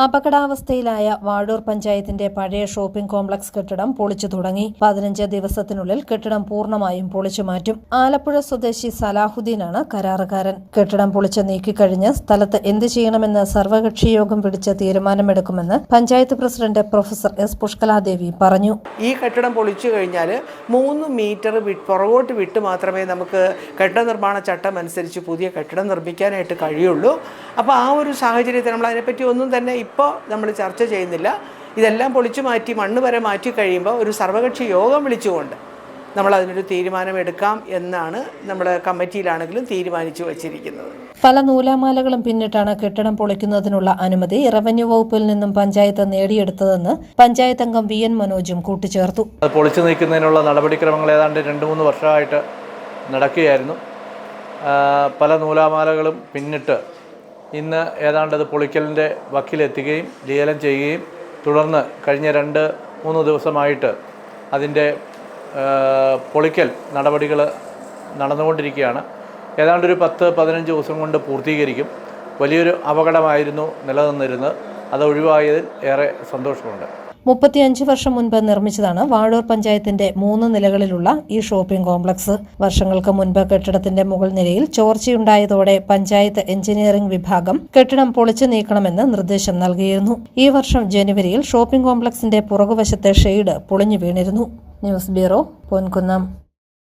അപകടാവസ്ഥയിലായ വാഴൂർ പഞ്ചായത്തിന്റെ പഴയ shopping complex കെട്ടിടം പൊളിച്ചു തുടങ്ങി. 15 ദിവസത്തിനുള്ളിൽ കെട്ടിടം പൂർണ്ണമായും പൊളിച്ചു മാറ്റും. ആലപ്പുഴ സ്വദേശി സലാഹുദ്ദീനാണ് കരാറുകാരൻ. കെട്ടിടം പൊളിച്ചു നീക്കിക്കഴിഞ്ഞ് സ്ഥലത്ത് എന്ത് ചെയ്യണമെന്ന് സർവകക്ഷി യോഗം വിളിച്ച് തീരുമാനമെടുക്കുമെന്ന് panchayat president professor S Pushkaladevi പറഞ്ഞു. ഈ കെട്ടിടം പൊളിച്ചു കഴിഞ്ഞാൽ 3 മീറ്റർ പുറകോട്ട് വിട്ട് മാത്രമേ നമുക്ക് കെട്ടിട നിർമ്മാണ ചട്ടം അനുസരിച്ച് പുതിയ കെട്ടിടം നിർമ്മിക്കാനായിട്ട് കഴിയുള്ളൂ. അപ്പോൾ ആ ഒരു സാഹചര്യത്തിൽ നമ്മൾ അതിനെപ്പറ്റി ഒന്നും തന്നെ ഇപ്പോൾ നമ്മൾ ചർച്ച ചെയ്യുന്നില്ല. ഇതെല്ലാം പൊളിച്ചു മാറ്റി മണ്ണ് വരെ മാറ്റി കഴിയുമ്പോൾ ഒരു സർവകക്ഷി യോഗം വിളിച്ചുകൊണ്ട് നമ്മൾ അതിനൊരു തീരുമാനമെടുക്കാം എന്നാണ് നമ്മുടെ കമ്മിറ്റിയിലാണെങ്കിലും തീരുമാനിച്ചു വച്ചിരിക്കുന്നത്. പല നൂലാമാലകളും പിന്നിട്ടാണ് കെട്ടിടം പൊളിക്കുന്നതിനുള്ള അനുമതി റവന്യൂ വകുപ്പിൽ നിന്നും പഞ്ചായത്ത് നേടിയെടുത്തതെന്ന് പഞ്ചായത്ത് അംഗം VN മനോജും കൂട്ടിച്ചേർത്തു. പൊളിച്ചു നീക്കുന്നതിനുള്ള നടപടിക്രമങ്ങൾ ഏതാണ്ട് 2-3 വർഷമായിട്ട് നടക്കുകയായിരുന്നു. പല നൂലാമാലകളും പിന്നിട്ട് ഇന്ന് ഏതാണ്ട് അത് പൊളിക്കലിൻ്റെ വക്കിലെത്തുകയും ലേലം ചെയ്യുകയും തുടർന്ന് കഴിഞ്ഞ 2-3 ദിവസമായിട്ട് അതിൻ്റെ പൊളിക്കൽ നടപടികൾ നടന്നുകൊണ്ടിരിക്കുകയാണ്. ഏതാണ്ട് ഒരു 10-15 ദിവസം കൊണ്ട് പൂർത്തീകരിക്കും. വലിയൊരു അപകടമായിരുന്നു നിലനിന്നിരുന്നത്. അത് ഒഴിവായതിൽ ഏറെ സന്തോഷമുണ്ട്. 35 വർഷം മുൻപ് നിർമ്മിച്ചതാണ് വാഴൂർ പഞ്ചായത്തിന്റെ 3 നിലകളിലുള്ള ഈ ഷോപ്പിംഗ് കോംപ്ലക്സ്. വർഷങ്ങൾക്ക് മുൻപ് കെട്ടിടത്തിന്റെ മുകൾ നിലയിൽ ചോർച്ചയുണ്ടായതോടെ പഞ്ചായത്ത് എഞ്ചിനീയറിംഗ് വിഭാഗം കെട്ടിടം പൊളിച്ചു നീക്കണമെന്ന് നിർദ്ദേശം നൽകിയിരുന്നു. ഈ വർഷം ജനുവരിയിൽ ഷോപ്പിംഗ് കോംപ്ലക്സിന്റെ പുറകുവശത്തെ ഷെയ്ഡ് പൊളിഞ്ഞു വീണിരുന്നു. News bureau, Ponkunnam.